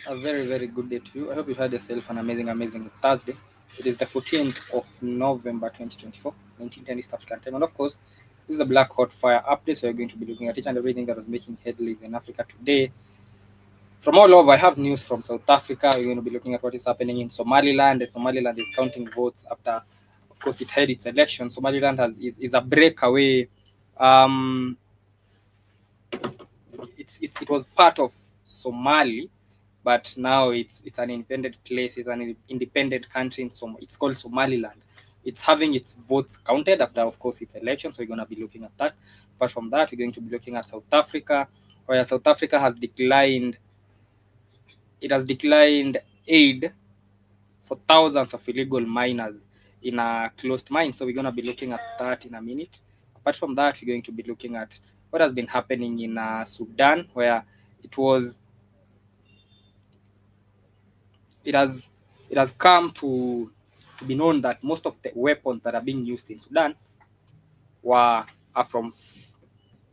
A very, very good day to you. I hope you had yourself an amazing, amazing Thursday. It is the 14th of November 2024, 1910 East African time. And of course, this is the Black Hot Fire update. So we're going to be looking at each and everything that was making headlines in Africa today. From all over, I have news from South Africa. We're going to be looking at what is happening in Somaliland. Somaliland is counting votes after, of course, it had its election. Somaliland is a breakaway. Um, it was part of Somali, but now it's an independent place. It's an independent country in It's called Somaliland. It's having its votes counted after, of course, its election. So we're going to be looking at that. Apart from that, we're going to be looking at South Africa, where South Africa has declined. It has declined aid for thousands of illegal miners in a closed mine. So we're going to be looking at that in a minute. Apart from that, we're going to be looking at what has been happening in Sudan, where it was it has it has come to be known that most of the weapons that are being used in Sudan are from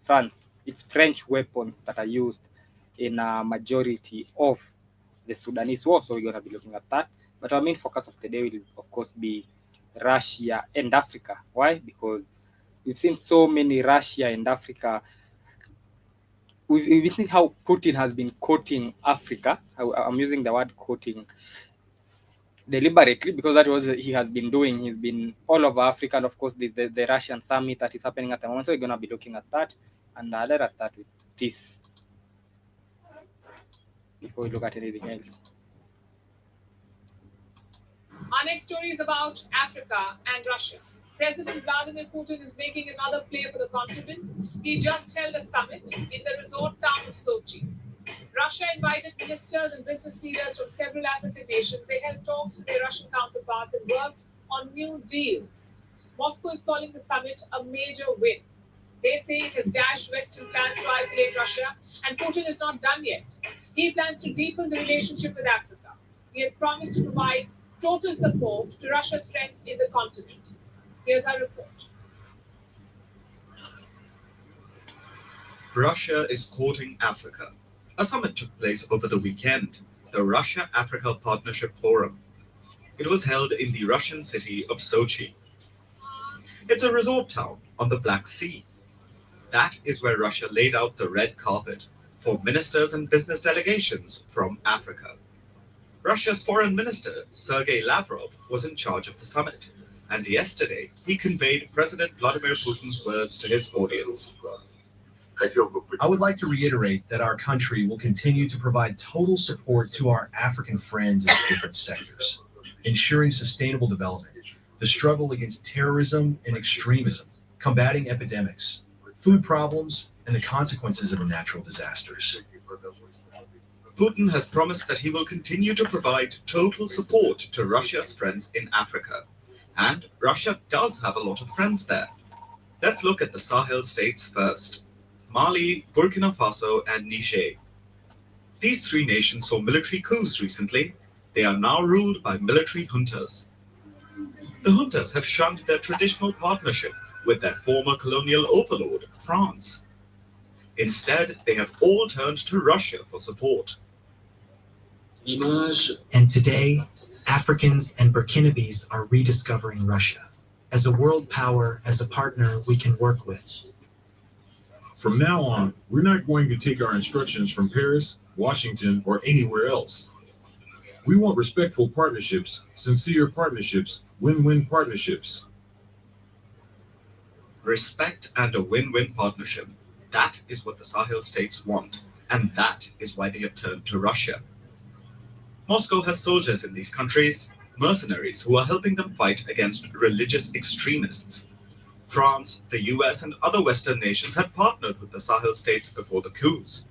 France. It's French weapons that are used in a majority of the Sudanese war. So we're going to be looking at that. But our main focus of the day will, of course, be Russia and Africa. Why? Because we've seen so many Russia and Africa. We've seen how Putin has been courting Africa. I'm using the word courting deliberately because that was he has been doing. He's been all over Africa, and of course, the Russian summit that is happening at the moment. So we're going to be looking at that. And let us start with this before we look at anything else. Our next story is about Africa and Russia. President Vladimir Putin is making another play for the continent. He just held a summit in the resort town of Sochi. Russia invited ministers and business leaders from several African nations. They held talks with their Russian counterparts and worked on new deals. Moscow is calling the summit a major win. They say it has dashed Western plans to isolate Russia, and Putin is not done yet. He plans to deepen the relationship with Africa. He has promised to provide total support to Russia's friends in the continent. Here's our report. Russia is courting Africa. A summit took place over the weekend, the Russia-Africa Partnership Forum. It was held in the Russian city of Sochi. It's a resort town on the Black Sea. That is where Russia laid out the red carpet for ministers and business delegations from Africa. Russia's foreign minister, Sergei Lavrov, was in charge of the summit, and yesterday he conveyed President Vladimir Putin's words to his audience. I would like to reiterate that our country will continue to provide total support to our African friends in different sectors, ensuring sustainable development, the struggle against terrorism and extremism, combating epidemics, food problems, and the consequences of natural disasters. Putin has promised that he will continue to provide total support to Russia's friends in Africa. And Russia does have a lot of friends there. Let's look at the Sahel states first: Mali, Burkina Faso, and Niger. These three nations saw military coups recently. They are now ruled by military juntas. The juntas have shunned their traditional partnership with their former colonial overlord, France. Instead, they have all turned to Russia for support. And today, Africans and Burkinabes are rediscovering Russia as a world power, as a partner we can work with. From now on, we're not going to take our instructions from Paris, Washington, or anywhere else. We want respectful partnerships, sincere partnerships, win-win partnerships. Respect and a win-win partnership. That is what the Sahel states want, and that is why they have turned to Russia. Moscow has soldiers in these countries, mercenaries who are helping them fight against religious extremists. France, the US, and other Western nations had partnered with the Sahel states before the coups.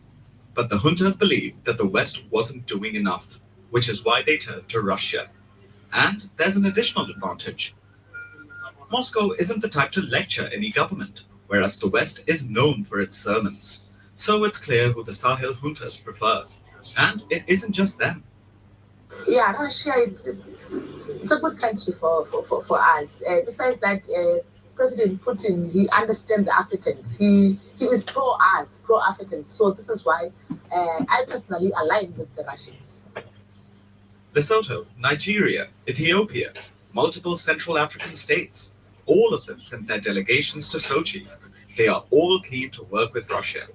But the juntas believed that the West wasn't doing enough, which is why they turned to Russia. And there's an additional advantage. Moscow isn't the type to lecture any government, whereas the West is known for its sermons. So it's clear who the Sahel juntas prefer. And it isn't just them. Russia, it's a good country for us. Besides that, President Putin, he understands the Africans. He is pro us, pro Africans. So this is why I personally align with the Russians. Lesotho, Nigeria, Ethiopia, multiple Central African states, all of them sent their delegations to Sochi. They are all keen to work with Russia.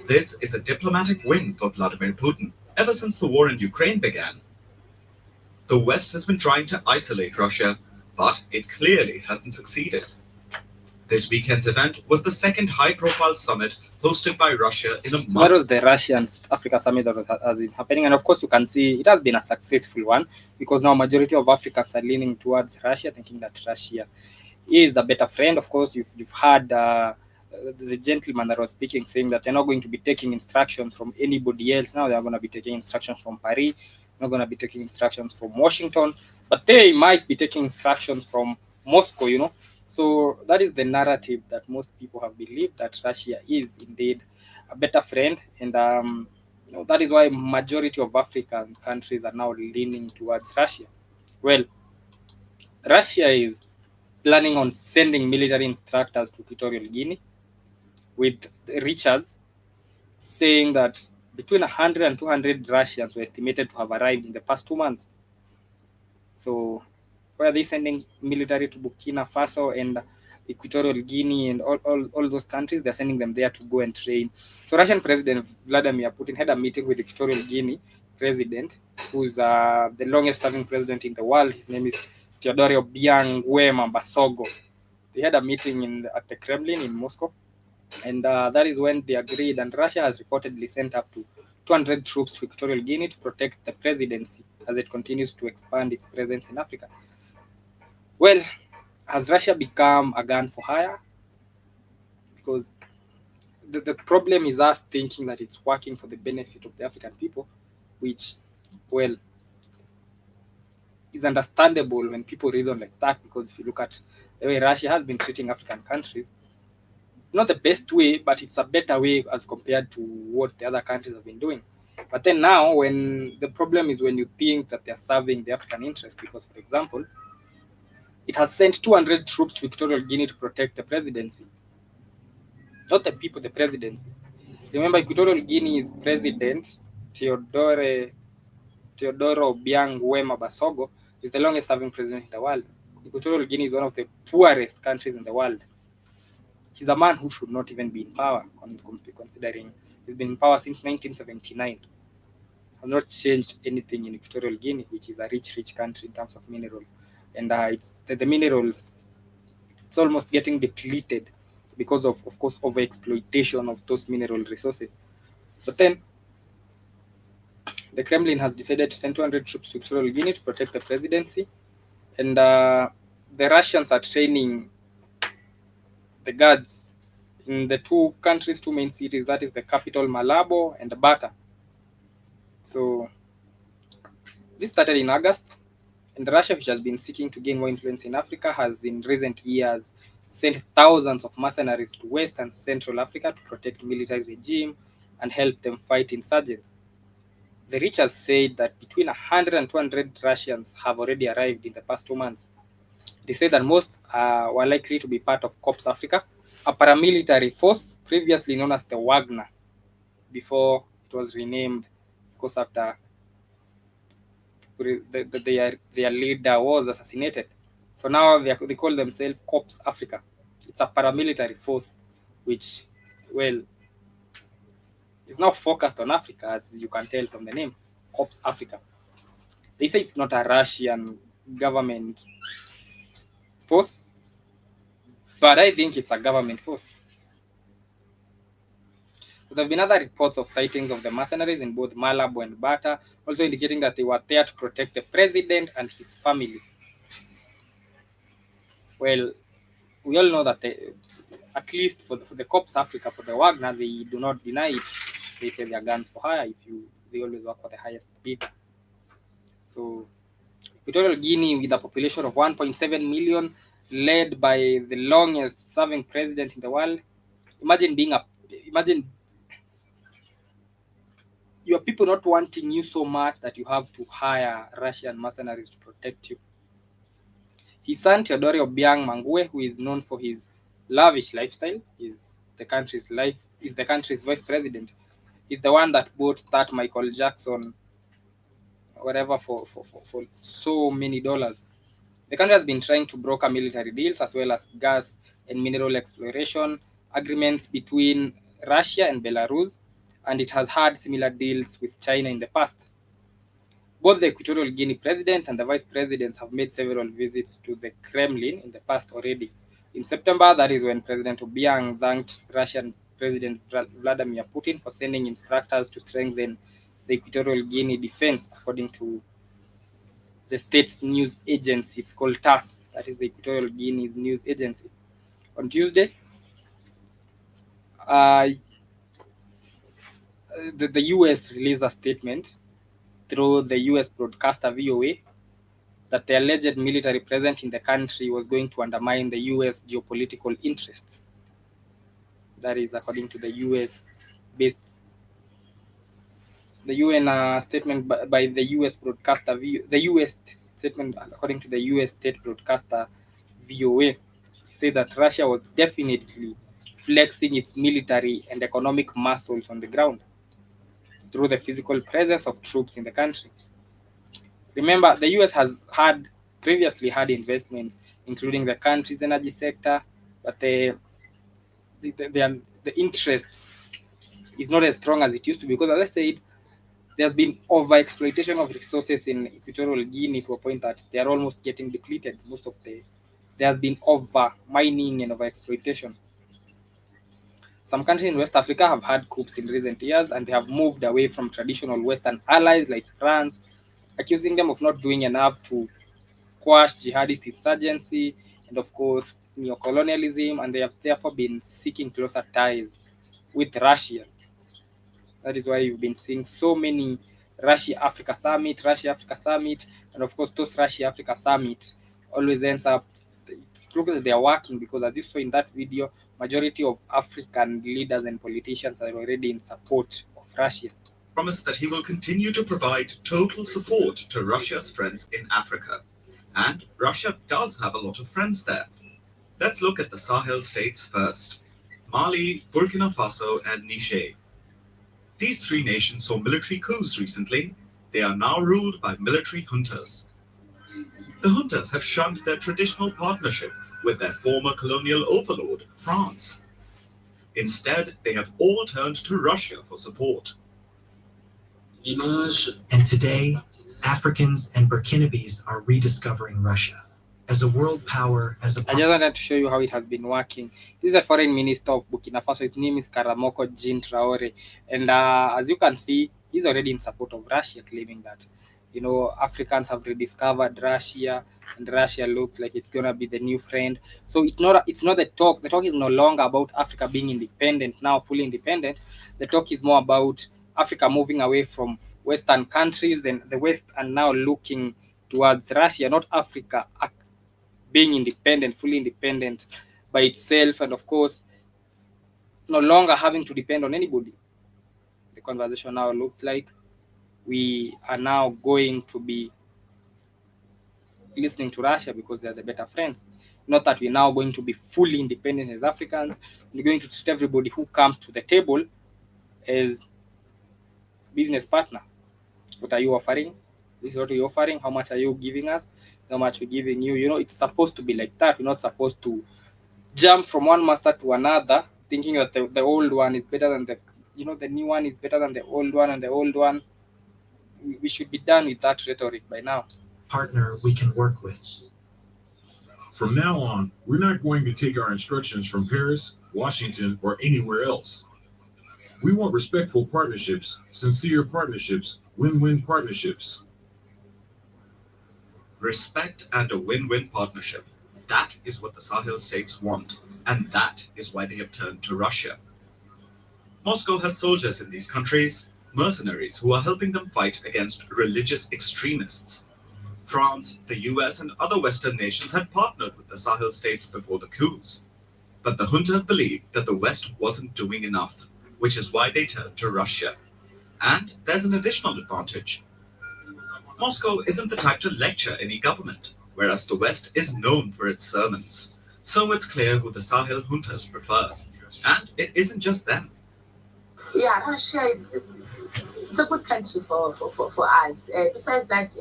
This is a diplomatic win for Vladimir Putin. Ever since the war in Ukraine began, the West has been trying to isolate Russia, but it clearly hasn't succeeded. This weekend's event was the second high-profile summit hosted by Russia in a month. So that was the Russian Africa summit that has been happening, and of course you can see it has been a successful one, because now majority of Africans are leaning towards Russia, thinking that Russia is the better friend. Of course, you've heard the gentleman that was speaking saying that they're not going to be taking instructions from anybody else. Now they are going to be taking instructions from Paris, not going to be taking instructions from Washington, but they might be taking instructions from Moscow, you know. So that is the narrative that most people have believed, that Russia is indeed a better friend, and you know, that is why majority of African countries are now leaning towards Russia. Well, Russia is planning on sending military instructors to Equatorial Guinea, with Richards saying that between 100 and 200 Russians were estimated to have arrived in the past 2 months. So where are they sending military to Burkina Faso and Equatorial Guinea and all those countries? They're sending them there to go and train. So Russian President Vladimir Putin had a meeting with Equatorial Guinea president, who's the longest serving president in the world. His name is Teodoro Obiang Nguema Basogo. They had a meeting at the Kremlin in Moscow, and that is when they agreed, and Russia has reportedly sent up to 200 troops to Equatorial Guinea to protect the presidency as it continues to expand its presence in Africa. Well, has Russia become a gun for hire? Because the problem is us thinking that it's working for the benefit of the African people, which, well, is understandable when people reason like that, because if you look at the way Russia has been treating African countries, not the best way, but it's a better way as compared to what the other countries have been doing. But then now, when the problem is when you think that they're serving the African interest, because, for example, it has sent 200 troops to Equatorial Guinea to protect the presidency. Not the people, the presidency. Remember, Equatorial Guinea's president, Teodoro Obiang Nguema Basogo, is the longest serving president in the world. Equatorial Guinea is one of the poorest countries in the world. He's a man who should not even be in power, considering he's been in power since 1979. Has not changed anything in Equatorial Guinea, which is a rich country in terms of mineral. And it's the minerals, it's almost getting depleted because of course, overexploitation of those mineral resources. But then the Kremlin has decided to send 200 troops to Equatorial Guinea to protect the presidency, and the Russians are training the guards in the two countries' two main cities, that is the capital Malabo and Bata. So this started in August, and Russia, which has been seeking to gain more influence in Africa, has in recent years sent thousands of mercenaries to West and Central Africa to protect military regime and help them fight insurgents. The Richards said that between 100 and 200 Russians have already arrived in the past 2 months. They said that most were likely to be part of Corps Africa, a paramilitary force previously known as the Wagner, before it was renamed, of course, after their leader was assassinated. So now they call themselves Corps Africa. It's a paramilitary force which, well, is now focused on Africa, as you can tell from the name, Corps Africa. They say it's not a Russian government force, but I think it's a government force. So there have been other reports of sightings of the mercenaries in both Malabo and Bata, also indicating that they were there to protect the president and his family. Well, we all know that at least for the Corps Africa, for the Wagner, they do not deny it. They say they are guns for hire. They always work for the highest bid. So Equatorial Guinea, with a population of 1.7 million, led by the longest serving president in the world. Imagine your people not wanting you so much that you have to hire Russian mercenaries to protect you. His son Teodoro Obiang Mangue, who is known for his lavish lifestyle, is the country's vice president. He's the one that bought that Michael Jackson whatever for so many dollars. The country has been trying to broker military deals as well as gas and mineral exploration agreements between Russia and Belarus, and it has had similar deals with China in the past. Both the Equatorial Guinea president and the vice presidents have made several visits to the Kremlin in the past already. In September, that is when President Obiang thanked Russian President Vladimir Putin for sending instructors to strengthen the Equatorial Guinea defense, according to the state news agency. It's called TASS, that is the Equatorial Guinea's news agency. On Tuesday, the US released a statement through the US broadcaster VOA that the alleged military presence in the country was going to undermine the US geopolitical interests. That is according to the US-based, the UN statement by the US broadcaster, the US statement according to the US state broadcaster VOA, said that Russia was definitely flexing its military and economic muscles on the ground through the physical presence of troops in the country. Remember, the US has previously had investments, including the country's energy sector, but the interest is not as strong as it used to be, because, as I said, there's been over-exploitation of resources in Equatorial Guinea to a point that they are almost getting depleted. There has been over-mining and over-exploitation. Some countries in West Africa have had coups in recent years, and they have moved away from traditional Western allies like France, accusing them of not doing enough to quash jihadist insurgency and, of course, neocolonialism, and they have therefore been seeking closer ties with Russia. That is why you've been seeing so many Russia-Africa summit, and of course those Russia-Africa summit always ends up, it's looking like they are working, because as you saw in that video, majority of African leaders and politicians are already in support of Russia. Promised that he will continue to provide total support to Russia's friends in Africa. And Russia does have a lot of friends there. Let's look at the Sahel states first: Mali, Burkina Faso, and Niger. These three nations saw military coups recently. They are now ruled by military juntas. The juntas have shunned their traditional partnership with their former colonial overlord, France. Instead, they have all turned to Russia for support. And today, Africans and Burkinabes are rediscovering Russia as a world power, as a I just wanted to show you how it has been working. This is the foreign minister of Burkina Faso. His name is Karamoko Jean Traore. And as you can see, he's already in support of Russia, claiming that, Africans have rediscovered Russia, and Russia looks like it's going to be the new friend. So it's not the talk. The talk is no longer about Africa being independent, now fully independent. The talk is more about Africa moving away from Western countries, and the West are now looking towards Russia, not Africa being independent, fully independent by itself, and of course, no longer having to depend on anybody. The conversation now looks like we are now going to be listening to Russia because they're the better friends. Not that we're now going to be fully independent as Africans. We're going to treat everybody who comes to the table as business partner. What are you offering? This is what you're offering. How much are you giving us? How much we're giving you? It's supposed to be like that. We're not supposed to jump from one master to another, thinking that the old one is better than the new one is better than the old one, and the old one. We should be done with that rhetoric by now. Partner we can work with. From now on, we're not going to take our instructions from Paris, Washington, or anywhere else. We want respectful partnerships, sincere partnerships, win-win partnerships. Respect and a win-win partnership. That is what the Sahel states want, and that is why they have turned to Russia. Moscow has soldiers in these countries, mercenaries who are helping them fight against religious extremists. France, the US, and other Western nations had partnered with the Sahel states before the coups. But the juntas believed that the West wasn't doing enough, which is why they turned to Russia. And there's an additional advantage. Moscow isn't the type to lecture any government. whereas the West is known for its sermons. So it's clear who the Sahel juntas prefers. And it isn't just them. Yeah, Russia, it's a good country for us. Besides that,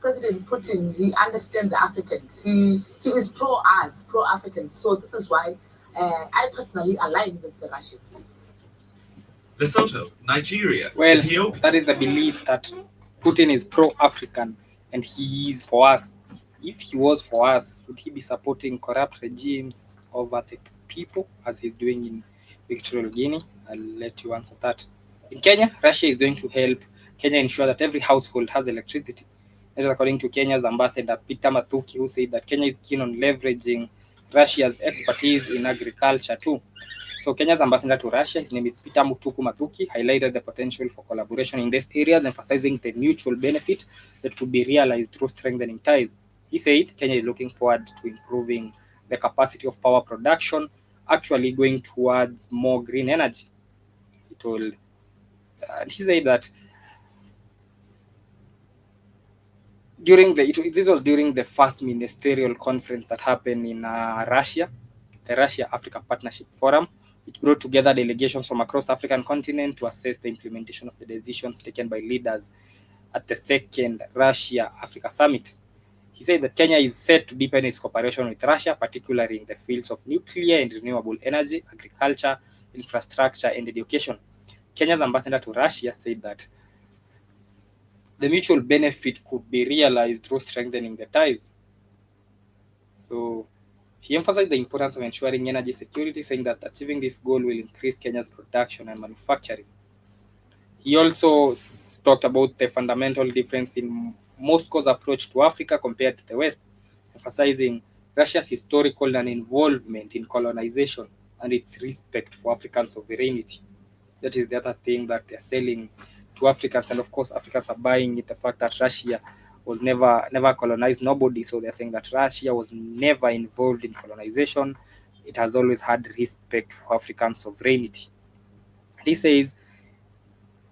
President Putin, he understands the Africans. He is pro us, pro Africans. So this is why I personally align with the Russians. Lesotho, Nigeria, Well, Ethiopia. that is the belief that Putin is pro-African and he is for us. If he was for us, would he be supporting corrupt regimes over the people as he's doing in Equatorial Guinea? I'll let you answer that. In Kenya, Russia is going to help Kenya ensure that every household has electricity. That is according to Kenya's ambassador Peter Mathuki, who said that Kenya is keen on leveraging Russia's expertise in agriculture too. So Kenya's ambassador to Russia, his name is Peter Mutuku Mathuki, highlighted the potential for collaboration in these areas, emphasizing the mutual benefit that could be realized through strengthening ties. He said Kenya is looking forward to improving the capacity of power production, actually going towards more green energy. He told, he said that this was during the first ministerial conference that happened in Russia, the Russia-Africa Partnership Forum. It brought together delegations from across the African continent to assess the implementation of the decisions taken by leaders at the second Russia-Africa Summit. He said that Kenya is set to deepen its cooperation with Russia, particularly in the fields of nuclear and renewable energy, agriculture, infrastructure, and education. Kenya's ambassador to Russia said that the mutual benefit could be realized through strengthening the ties. So he emphasized the importance of ensuring energy security, saying that achieving this goal will increase Kenya's production and manufacturing. He also talked about the fundamental difference in Moscow's approach to Africa compared to the West, emphasizing Russia's historical non-involvement in colonization and its respect for African sovereignty. That is the other thing that they're selling to Africans, and of course Africans are buying it, the fact that Russia was never colonized nobody. So they're saying that Russia was never involved in colonization. It has always had respect for African sovereignty. And he says,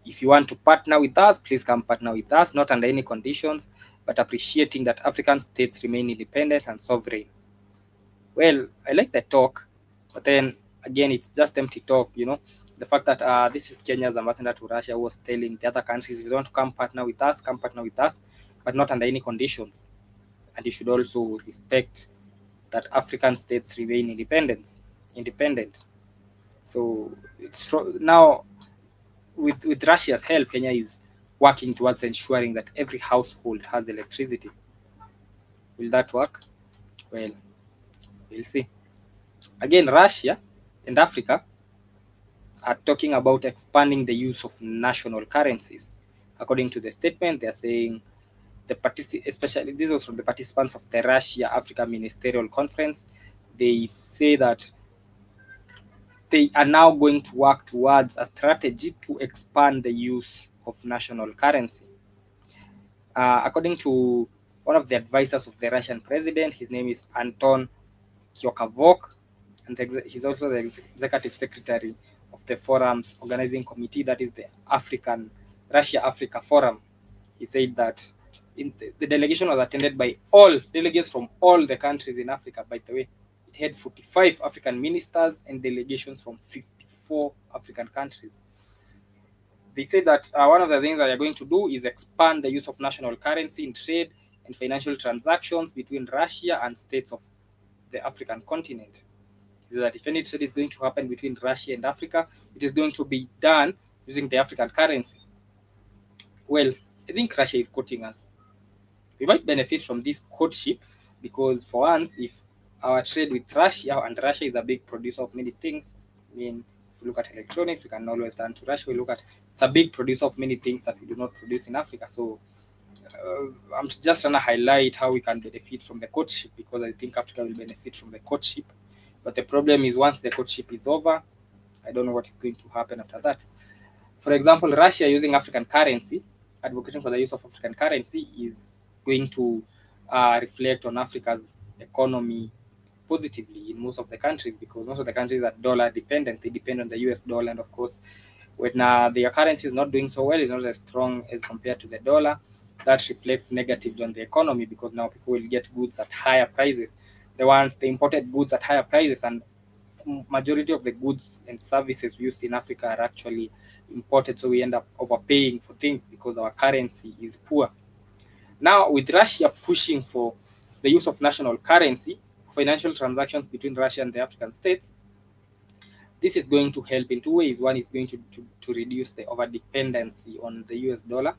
if you want to partner with us, please come partner with us, not under any conditions, but appreciating that African states remain independent and sovereign. Well, I like the talk, but then again, it's just empty talk, you know. The fact that this is Kenya's ambassador to Russia who was telling the other countries, if you want to come partner with us, but not under any conditions. And you should also respect that African states remain independent. So it's now with Russia's help, Kenya is working towards ensuring that every household has electricity. Will that work? Well, we'll see. Again, Russia and Africa are talking about expanding the use of national currencies. According to the statement, they're saying especially this was from the participants of the Russia-Africa Ministerial Conference. They say that they are now going to work towards a strategy to expand the use of national currency. According to one of the advisors of the Russian president, his name is Anton Kyokavok, and he's also the executive secretary of the forum's organizing committee, that is the Russia-Africa Forum. He said that the delegation was attended by all delegates from all the countries in Africa, by the way. It had 45 African ministers and delegations from 54 African countries. They said that one of the things that they're going to do is expand the use of national currency in trade and financial transactions between Russia and states of the African continent. That if any trade is going to happen between Russia and Africa, it is going to be done using the African currency. Well, I think Russia is courting us. We might benefit from this courtship because, for once, if our trade with Russia, and Russia is a big producer of many things. I mean, if we look at electronics, we can always turn to Russia. It's a big producer of many things that we do not produce in Africa. So I'm just trying to highlight how we can benefit from the courtship, because I think Africa will benefit from the courtship. But the problem is, once the courtship is over, I don't know what is going to happen after that. For example, Russia using African currency, advocating for the use of African currency, is going to reflect on Africa's economy positively in most of the countries, because most of the countries are dollar dependent. They depend on the US dollar, and of course, when their currency is not doing so well, it's not as strong as compared to the dollar, that reflects negatively on the economy, because now people will get goods at higher prices. The imported goods at higher prices, and majority of the goods and services used in Africa are actually imported, so we end up overpaying for things because our currency is poor. Now, with Russia pushing for the use of national currency, financial transactions between Russia and the African states, this is going to help in two ways. One is going to reduce the over dependency on the US dollar.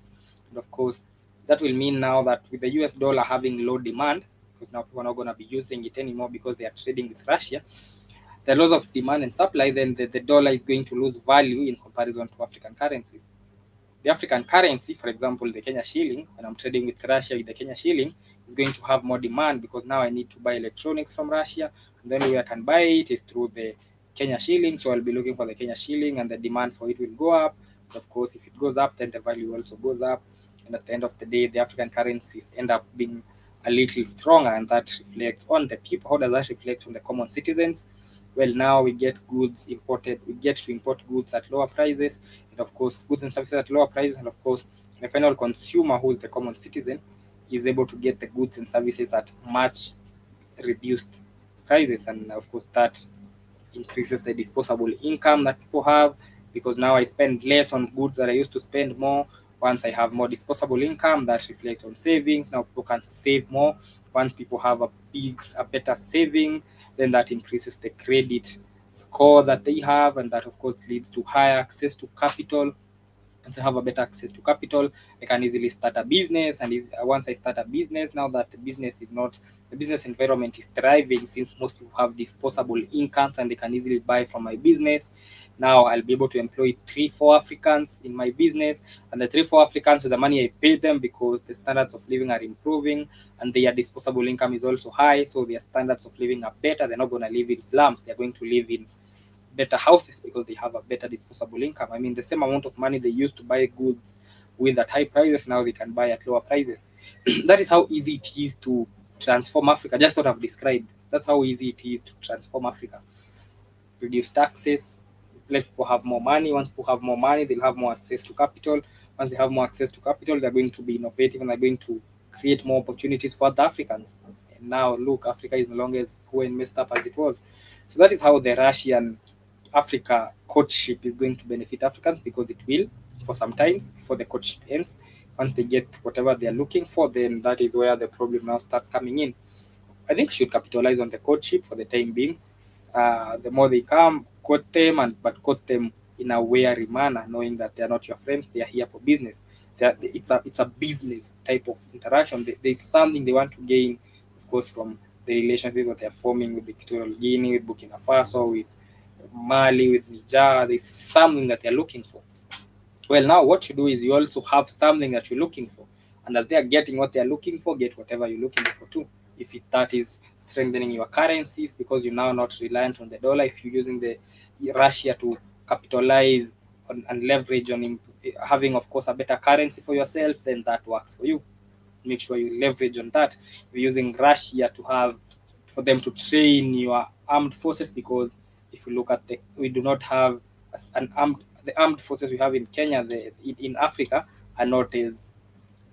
And of course, that will mean now that with the US dollar having low demand, because now people are not going to be using it anymore because they are trading with Russia, the loss of demand and supply, then the dollar is going to lose value in comparison to African currencies. The African currency, for example, the Kenya shilling, when I'm trading with Russia with the Kenya shilling, is going to have more demand because now I need to buy electronics from Russia. And the only way I can buy it is through the Kenya shilling. So I'll be looking for the Kenya shilling, and the demand for it will go up. But of course, if it goes up, then the value also goes up. And at the end of the day, the African currencies end up being a little stronger, and that reflects on the people. How does that reflect on the common citizens? Well, now we get goods imported. We get to import goods at lower prices, and of course, goods and services at lower prices. And of course, the final consumer, who is the common citizen, is able to get the goods and services at much reduced prices. And of course, that increases the disposable income that people have, because now I spend less on goods that I used to spend more. Once I have more disposable income, that reflects on savings. Now people can save more. Once people have a better saving, then that increases the credit score that they have, and that of course leads to higher access to capital. Once I have a better access to capital, I can easily start a business. And once I start a business, now that the business environment is thriving, since most people have disposable incomes and they can easily buy from my business. Now I'll be able to employ 3-4 Africans in my business, and the 3-4 Africans, with the money I pay them, because the standards of living are improving and their disposable income is also high, so their standards of living are better. They're not going to live in slums. They're going to live in better houses because they have a better disposable income. I mean, the same amount of money they used to buy goods with at high prices, now they can buy at lower prices. That is how easy it is to transform Africa. Just what I've described. That's how easy it is to transform Africa. Reduce taxes, let people have more money. Once people have more money, they'll have more access to capital. Once they have more access to capital, they're going to be innovative and they're going to create more opportunities for other Africans. And now, look, Africa is no longer as poor and messed up as it was. So that is how the Russian Africa courtship is going to benefit Africans, because it will for some time before the courtship ends. Once they get whatever they're looking for, then that is where the problem now starts coming in. I think we should capitalize on the courtship for the time being. The more they come, court them, but court them in a wary manner, knowing that they are not your friends, they are here for business. It's a business type of interaction. There's something they want to gain, of course, from the relationship that they're forming with Equatorial Guinea, with Burkina Faso, with Mali, with Niger. There's something that they're looking for. Well, now what you do is you also have something that you're looking for, and as they are getting what they're looking for, get whatever you're looking for too. If that is strengthening your currencies, because you're now not reliant on the dollar, if you're using the Russia to capitalize on and leverage on having, of course, a better currency for yourself, then that works for you. Make sure you leverage on that. If you're using Russia for them to train your armed forces, because if you look at we do not have the armed forces we have in Kenya, in Africa, are not as,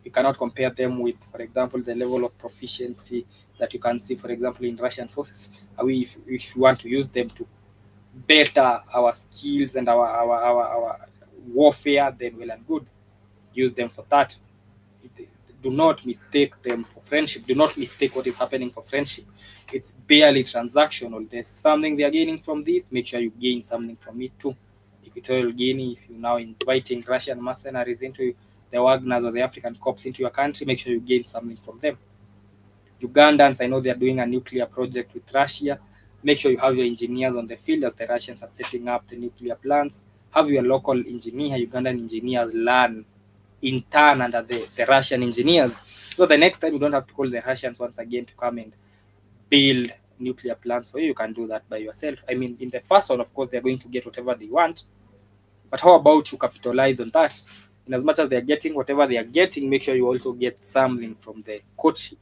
you cannot compare them with, for example, the level of proficiency that you can see, for example, in Russian forces. If you want to use them to better our skills and our warfare, then well and good, use them for that. Do not mistake them for friendship. Do not mistake what is happening for friendship. It's barely transactional. There's something they are gaining from this. Make sure you gain something from it too. Equatorial Guinea, if you're now inviting Russian mercenaries into the Wagners or the African Corps into your country, make sure you gain something from them. Ugandans, I know they're doing a nuclear project with Russia. Make sure you have your engineers on the field as the Russians are setting up the nuclear plants. Have your local engineer, Ugandan engineers, learn in turn under the Russian engineers. So the next time you don't have to call the Russians once again to come and build nuclear plants for you. You can do that by yourself. I mean, in the first one, of course, they're going to get whatever they want. But how about you capitalize on that? In as much as they're getting whatever they are getting, make sure you also get something from the courtship.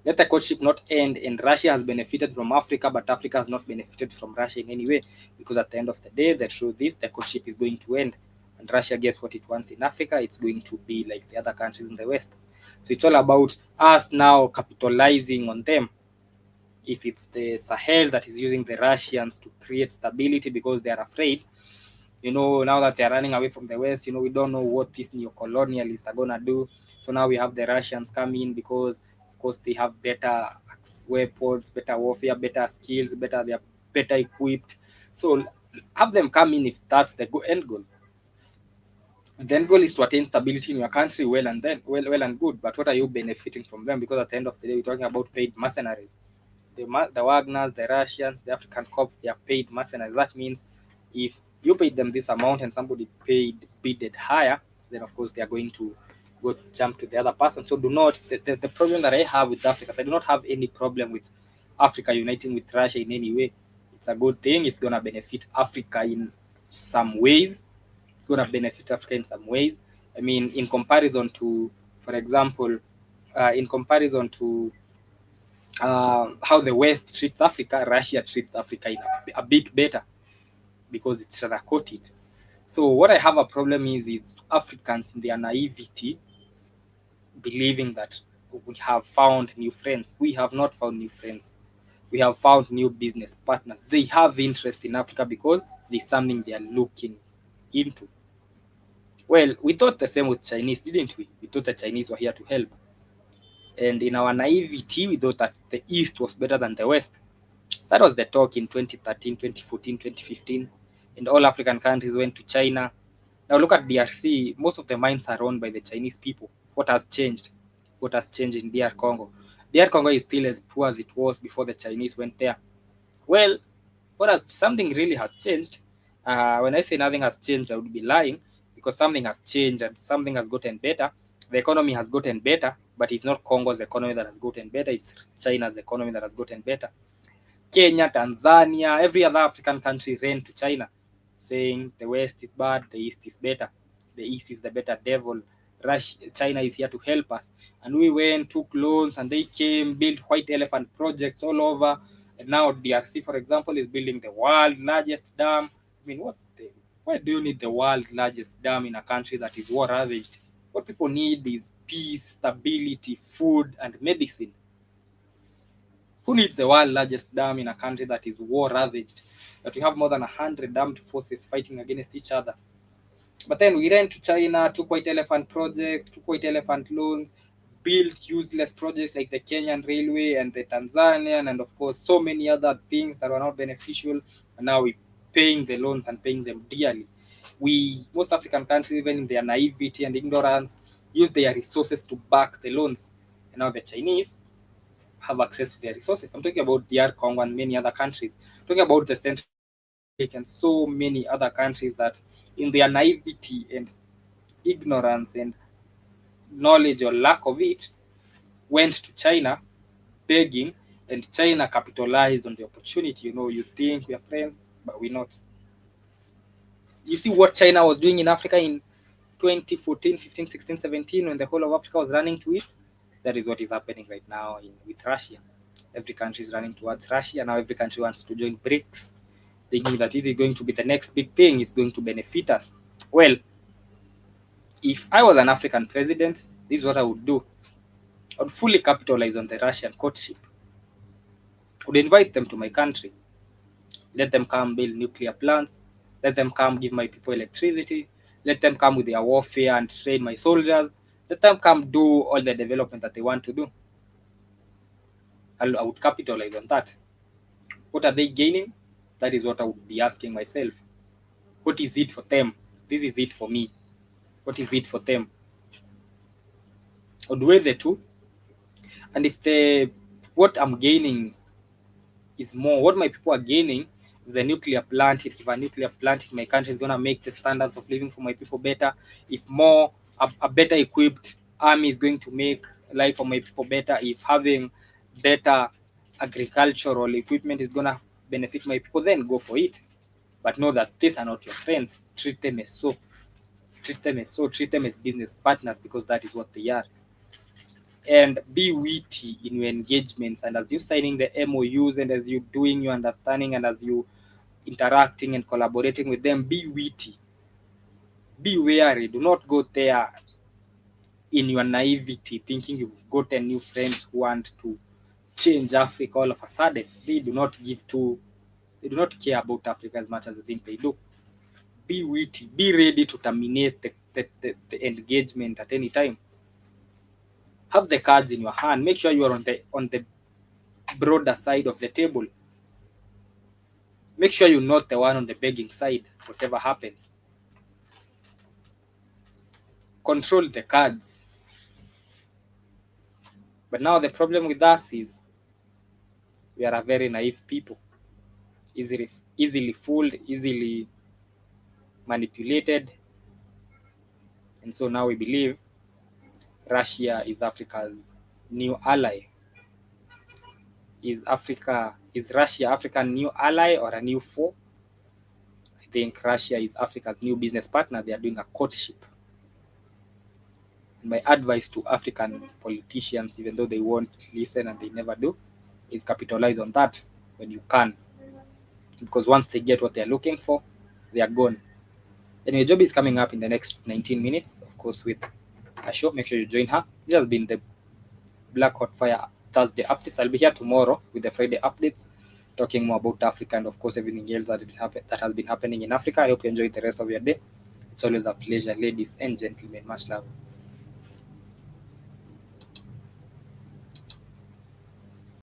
Let the courtship not end, and Russia has benefited from Africa, but Africa has not benefited from Russia in any way, because at the end of the day, the truth is the courtship is going to end. and Russia gets what it wants in Africa, it's going to be like the other countries in the West. So it's all about us now capitalizing on them. If it's the Sahel that is using the Russians to create stability because they are afraid, now that they are running away from the West, we don't know what these neo-colonialists are going to do. So now we have the Russians come in because, of course, they have better weapons, better warfare, better skills, they are better equipped. So have them come in if that's the end goal. The end goal is to attain stability in your country, well and good. But what are you benefiting from them? Because at the end of the day, we're talking about paid mercenaries. The Wagners, the Russians, the African Corps, they are paid mercenaries. That means if you paid them this amount and somebody bidded higher, then of course they are going to go jump to the other person. So do not, the problem that I have with Africa, I do not have any problem with Africa uniting with Russia in any way. It's a good thing. It's going to benefit Africa in some ways. It's going to benefit Africa in some ways. I mean, in comparison to, for example, how the West treats Africa, Russia treats Africa in a bit better because it's sugar-coated. So what I have a problem is Africans in their naivety believing that we have found new friends. We have not found new friends. We have found new business partners. They have interest in Africa because there's something they are looking into. Well, we thought the same with Chinese, didn't we? We thought the Chinese were here to help. And in our naivety, we thought that the East was better than the West. That was the talk in 2013, 2014, 2015. And all African countries went to China. Now look at DRC. Most of the mines are owned by the Chinese people. What has changed? What has changed in DR Congo? DR Congo is still as poor as it was before the Chinese went there. Well, something really has changed. When I say nothing has changed, I would be lying, because something has changed and something has gotten better. The economy has gotten better, but it's not Congo's economy that has gotten better. It's China's economy that has gotten better. Kenya, Tanzania, every other African country ran to China, saying the West is bad, the East is better. The East is the better devil. China is here to help us. And we went, took loans, and they came, built white elephant projects all over. And now DRC, for example, is building the world's largest dam. I mean, why do you need the world's largest dam in a country that is war-ravaged? What people need is peace, stability, food, and medicine. Who needs the world's largest dam in a country that is war-ravaged, that we have more than 100 armed forces fighting against each other? But then we ran to China, took white elephant project, took white elephant loans, built useless projects like the Kenyan Railway and the Tanzanian, and of course so many other things that were not beneficial. And now we're paying the loans and paying them dearly. Most African countries, even in their naivety and ignorance, use their resources to back the loans. And now the Chinese have access to their resources. I'm talking about DR Congo and many other countries. I'm talking about the Central and so many other countries that in their naivety and ignorance and knowledge or lack of it went to China begging, and China capitalized on the opportunity. You think we are friends, but we're not. You see what China was doing in Africa in 2014, 15, 16, 17, when the whole of Africa was running to it. That is what is happening right now with Russia. Every country is running towards Russia. Now every country wants to join BRICS, thinking that it is going to be the next big thing. It's going to benefit us. Well, if I was an African president, this is what I would do. I would fully capitalize on the Russian courtship. I would invite them to my country. Let them come build nuclear plants. Let them come give my people electricity. Let them come with their warfare and train my soldiers. Let them come do all the development that they want to do. I would capitalize on that. What are they gaining? That is what I would be asking myself. What is it for them? This is it for me. What is it for them? I would weigh the two. And if what I'm gaining is more, what my people are gaining is a nuclear plant. If a nuclear plant in my country is going to make the standards of living for my people better, if a better equipped army is going to make life for my people better, if having better agricultural equipment is going to benefit my people, then go for it. But know that these are not your friends. Treat them as so. Treat them as business partners, because that is what they are. And be witty in your engagements, and as you signing the MOUs, and as you doing your understanding, and as you interacting and collaborating with them, be witty. Be wary. Do not go there in your naivety, thinking you've gotten new friends who want to change Africa all of a sudden. They do not care about Africa as much as they think they do. Be witty. Be ready to terminate the engagement at any time. Have the cards in your hand. Make sure you are on the broader side of the table. Make sure you're not the one on the begging side, whatever happens. Control the cards. But now the problem with us is we are a very naive people. Easily fooled, easily manipulated. And so now we believe Russia is Africa's new ally. Is Russia Africa's new ally or a new foe? I think Russia is Africa's new business partner. They are doing a courtship. And my advice to African politicians, even though they won't listen and they never do, is capitalize on that when you can. Because once they get what they're looking for, they are gone. Anyway, Joby is coming up in the next 19 minutes, of course, with a show. Make sure you join her. This has been the Black Hot Fire Thursday updates. I'll be here tomorrow with the Friday updates, talking more about Africa and, of course, everything else that has been happening in Africa. I hope you enjoy the rest of your day. It's always a pleasure, ladies and gentlemen. Much love.